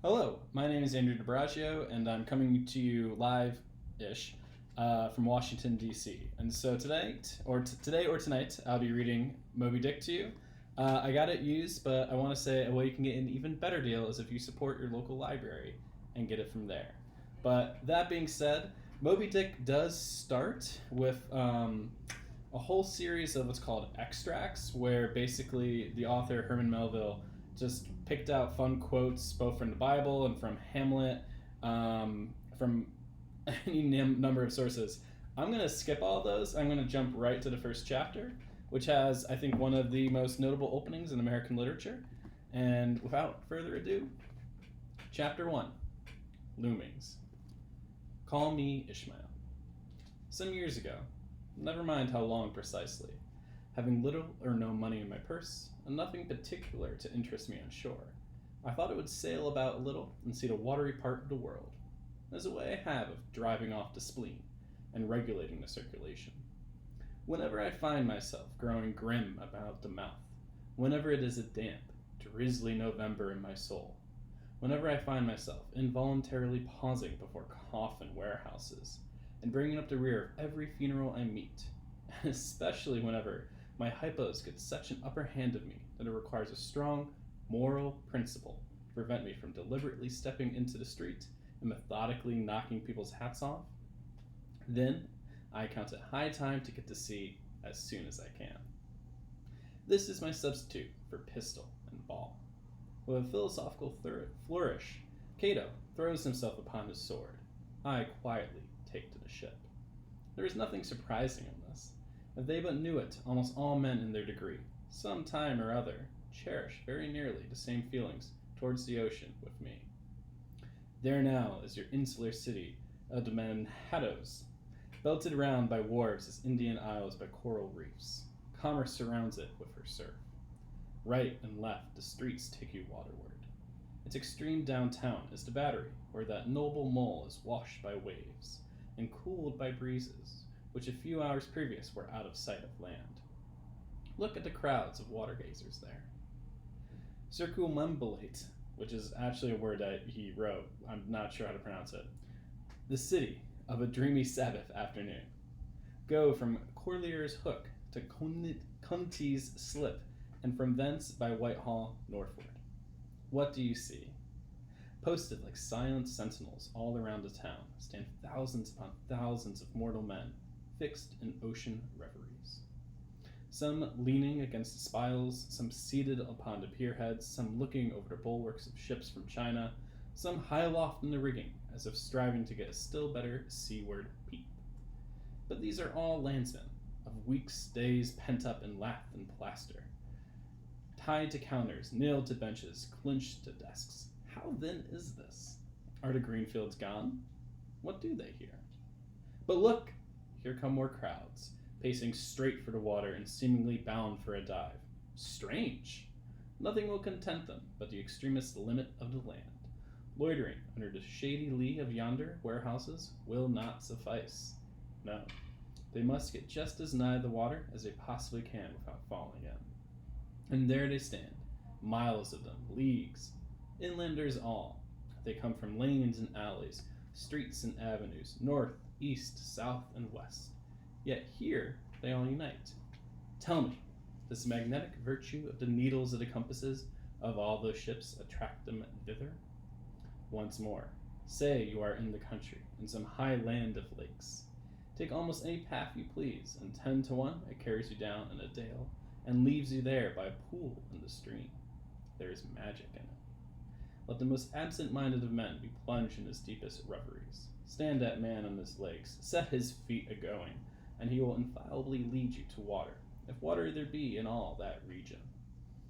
Hello, my name is Andrew Debraggio, and I'm coming to you live-ish from Washington, D.C. And so today or tonight, I'll be reading Moby Dick to you. I got it used, but I want to say a way you can get an even better deal is if you support your local library and get it from there. But that being said, Moby Dick does start with a whole series of what's called extracts, where basically the author, Herman Melville, just picked out fun quotes both from the Bible and from Hamlet, from any number of sources. I'm going to skip all those. I'm going to jump right to the first chapter, which has, I think, one of the most notable openings in American literature. And without further ado, Chapter 1, Loomings. Call me Ishmael. Some years ago, never mind how long precisely, having little or no money in my purse, and nothing particular to interest me on shore, I thought it would sail about a little and see the watery part of the world, as a way I have of driving off the spleen and regulating the circulation. Whenever I find myself growing grim about the mouth, whenever it is a damp, drizzly November in my soul, whenever I find myself involuntarily pausing before coffin warehouses and bringing up the rear of every funeral I meet, and especially whenever my hypos get such an upper hand of me that it requires a strong moral principle to prevent me from deliberately stepping into the street and methodically knocking people's hats off, then I count it high time to get to sea as soon as I can. This is my substitute for pistol and ball. With a philosophical flourish, Cato throws himself upon his sword. I quietly take to the ship. There is nothing surprising in this. If they but knew it, almost all men in their degree, some time or other, cherish very nearly the same feelings towards the ocean with me. There now is your insular city of the Manhattoes, belted round by wharves as Indian isles by coral reefs. Commerce surrounds it with her surf. Right and left, the streets take you waterward. Its extreme downtown is the Battery, where that noble mole is washed by waves and cooled by breezes, which a few hours previous were out of sight of land. Look at the crowds of water gazers there. Circumambulate, which is actually a word that he wrote, I'm not sure how to pronounce it, the city of a dreamy Sabbath afternoon. Go from Corlear's Hook to Cunty's Slip, and from thence by Whitehall northward. What do you see? Posted like silent sentinels all around the town stand thousands upon thousands of mortal men, fixed in ocean reveries. Some leaning against the spiles, some seated upon the pierheads, some looking over the bulwarks of ships from China, some high aloft in the rigging, as if striving to get a still better seaward peep. But these are all landsmen, of weeks, days pent up in lath and plaster, tied to counters, nailed to benches, clinched to desks. How then is this? Are the Greenfields gone? What do they here? But look! Here come more crowds, pacing straight for the water and seemingly bound for a dive. Strange! Nothing will content them but the extremest limit of the land. Loitering under the shady lee of yonder warehouses will not suffice. No, they must get just as nigh the water as they possibly can without falling in. And there they stand, miles of them, leagues, inlanders all. They come from lanes and alleys, streets and avenues, north, east, south, and west. Yet here they all unite. Tell me, does the magnetic virtue of the needles of the compasses of all those ships attract them thither? Once more, say you are in the country, in some high land of lakes. Take almost any path you please, and 10 to 1 it carries you down in a dale, and leaves you there by a pool in the stream. There is magic in it. Let the most absent-minded of men be plunged in his deepest reveries. Stand that man on his legs, set his feet a-going, and he will infallibly lead you to water, if water there be in all that region.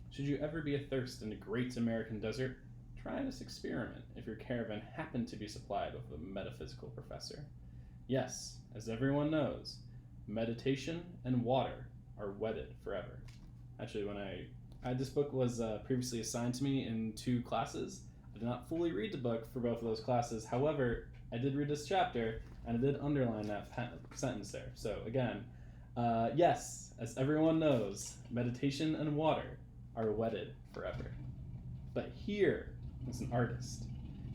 Should you ever be athirst in the great American desert, try this experiment if your caravan happen to be supplied with a metaphysical professor. Yes, as everyone knows, meditation and water are wedded forever. Actually, when this book was previously assigned to me in 2 classes. I did not fully read the book for both of those classes. However, I did read this chapter, and I did underline that sentence there. So again, yes, as everyone knows, meditation and water are wedded forever. But here is an artist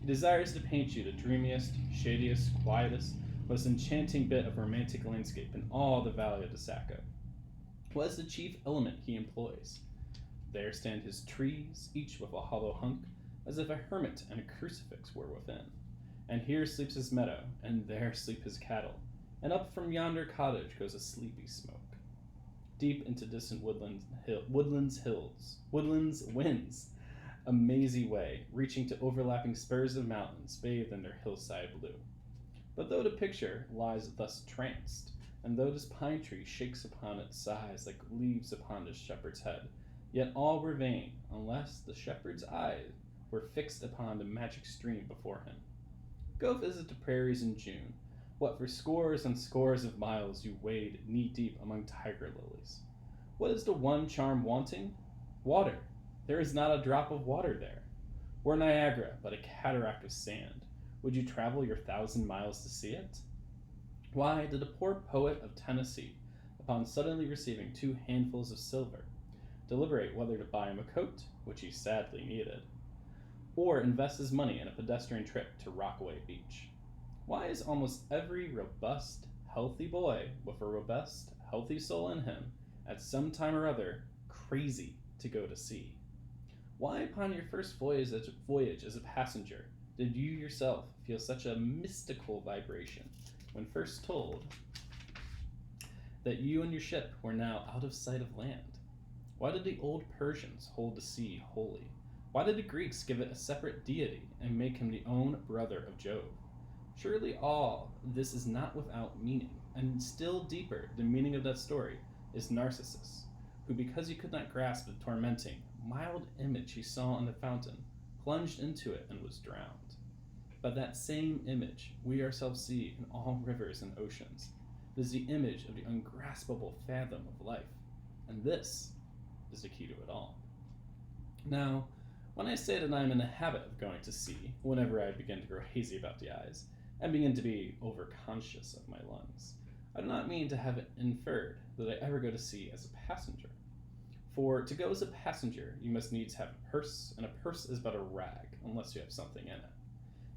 He desires to paint you the dreamiest, shadiest, quietest, most enchanting bit of romantic landscape in all the valley of the Saco. What is the chief element he employs? There stand his trees, each with a hollow hunk, as if a hermit and a crucifix were within. And here sleeps his meadow, and there sleep his cattle, and up from yonder cottage goes a sleepy smoke. Deep into distant woodlands winds, a mazy way, reaching to overlapping spurs of mountains bathed in their hillside blue. But though the picture lies thus tranced, and though this pine tree shakes upon its sighs like leaves upon the shepherd's head, yet all were vain, unless the shepherd's eyes were fixed upon the magic stream before him. Go visit the prairies in June. What for scores and scores of miles you wade knee-deep among tiger lilies. What is the one charm wanting? Water. There is not a drop of water there. Or Niagara, but a cataract of sand. Would you travel your 1,000 miles to see it? Why did a poor poet of Tennessee, upon suddenly receiving 2 handfuls of silver, deliberate whether to buy him a coat, which he sadly needed, or invest his money in a pedestrian trip to Rockaway Beach? Why is almost every robust, healthy boy with a robust, healthy soul in him, at some time or other, crazy to go to sea? Why, upon your first voyage as a passenger, did you yourself feel such a mystical vibration when first told that you and your ship were now out of sight of land? Why did the old Persians hold the sea holy? Why did the Greeks give it a separate deity and make him the own brother of Jove? Surely all this is not without meaning, and still deeper, the meaning of that story is Narcissus, who, because he could not grasp the tormenting, mild image he saw in the fountain, plunged into it and was drowned. But that same image we ourselves see in all rivers and oceans. It is the image of the ungraspable fathom of life, and this is the key to it all. Now, when I say that I am in the habit of going to sea, whenever I begin to grow hazy about the eyes, and begin to be overconscious of my lungs, I do not mean to have it inferred that I ever go to sea as a passenger. For to go as a passenger, you must needs have a purse, and a purse is but a rag, unless you have something in it.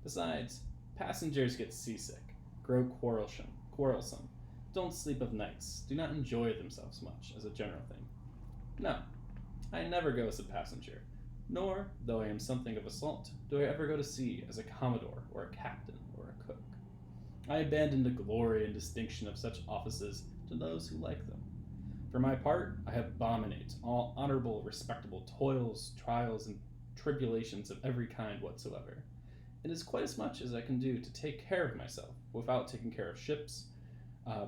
Besides, passengers get seasick, grow quarrelsome, don't sleep of nights, do not enjoy themselves much, as a general thing. No, I never go as a passenger, nor, though I am something of a salt, do I ever go to sea as a commodore, or a captain, or a cook. I abandon the glory and distinction of such offices to those who like them. For my part, I abominate all honorable, respectable toils, trials, and tribulations of every kind whatsoever. It is quite as much as I can do to take care of myself, without taking care of ships,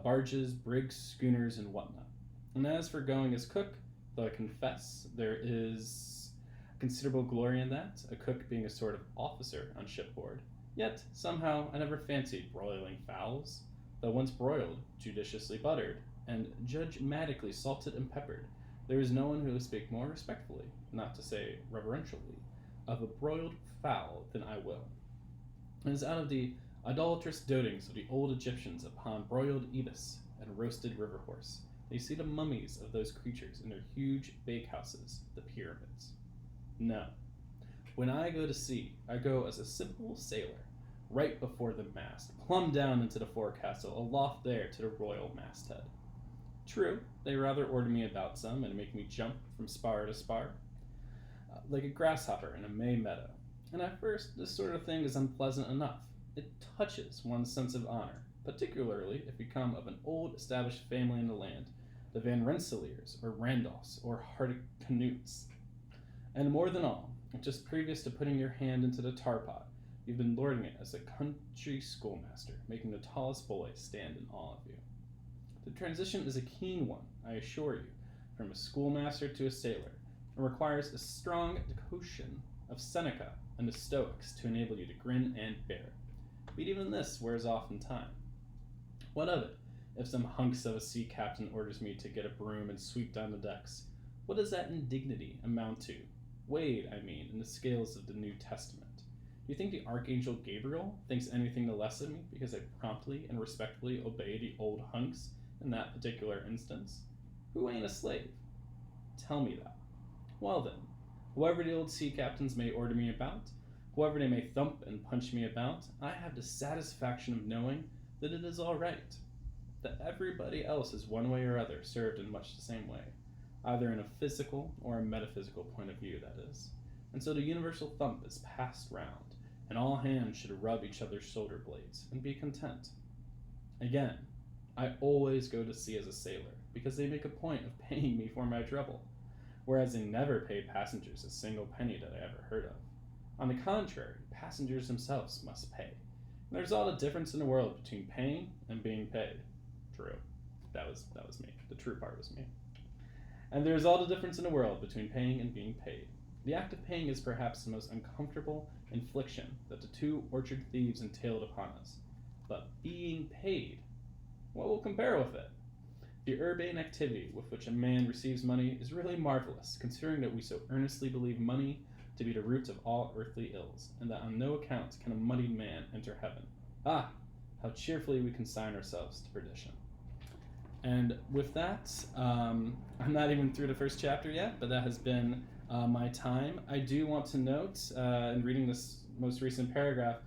barges, brigs, schooners, and whatnot. And as for going as cook, though I confess there is considerable glory in that, a cook being a sort of officer on shipboard, yet somehow I never fancied broiling fowls, though once broiled, judiciously buttered, and judgmatically salted and peppered, there is no one who will speak more respectfully, not to say reverentially, of a broiled fowl than I will. It is out of the idolatrous dotings of the old Egyptians upon broiled ibis and roasted river horse that you see the mummies of those creatures in their huge bakehouses, the pyramids. No. When I go to sea, I go as a simple sailor, right before the mast, plumb down into the forecastle, aloft there to the royal masthead. True, they rather order me about some and make me jump from spar to spar, like a grasshopper in a May meadow. And at first, this sort of thing is unpleasant enough. It touches one's sense of honor, particularly if you come of an old established family in the land, the Van Rensselaers, or Randolphs, or Hardicanuts. And more than all, just previous to putting your hand into the tar pot, you've been lording it as a country schoolmaster, making the tallest boy stand in awe of you. The transition is a keen one, I assure you, from a schoolmaster to a sailor, and requires a strong decoction of Seneca and the Stoics to enable you to grin and bear. But even this wears off in time. What of it, if some hunks of a sea captain orders me to get a broom and sweep down the decks? What does that indignity amount to? Weighed, I mean, in the scales of the New Testament. Do you think the Archangel Gabriel thinks anything the less of me because I promptly and respectfully obey the old hunks in that particular instance? Who ain't a slave? Tell me that. Well then, whoever the old sea captains may order me about, However they may thump and punch me about, I have the satisfaction of knowing that it is all right, that everybody else is one way or other served in much the same way, either in a physical or a metaphysical point of view, that is. And so the universal thump is passed round, and all hands should rub each other's shoulder blades and be content. Again, I always go to sea as a sailor, because they make a point of paying me for my trouble, whereas they never paid passengers a single penny that I ever heard of. On the contrary, passengers themselves must pay. And there's all the difference in the world between paying and being paid. True. That was me. The true part was me. And there's all the difference in the world between paying and being paid. The act of paying is perhaps the most uncomfortable infliction that the two orchard thieves entailed upon us. But being paid, what will compare with it? The urbane activity with which a man receives money is really marvelous, considering that we so earnestly believe money to be the root of all earthly ills, and that on no account can a moneyed man enter heaven. Ah, how cheerfully we consign ourselves to perdition. And with that, I'm not even through the first chapter yet, but that has been my time. I do want to note, in reading this most recent paragraph,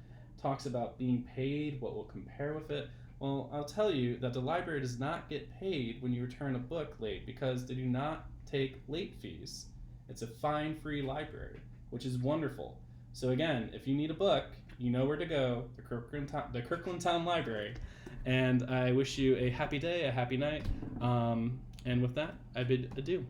talks about being paid, what will compare with it. Well, I'll tell you that the library does not get paid when you return a book late, because they do not take late fees. It's a fine-free library, which is wonderful. So again, if you need a book, you know where to go, the Kirkland Town Library. And I wish you a happy day, a happy night. And with that, I bid adieu.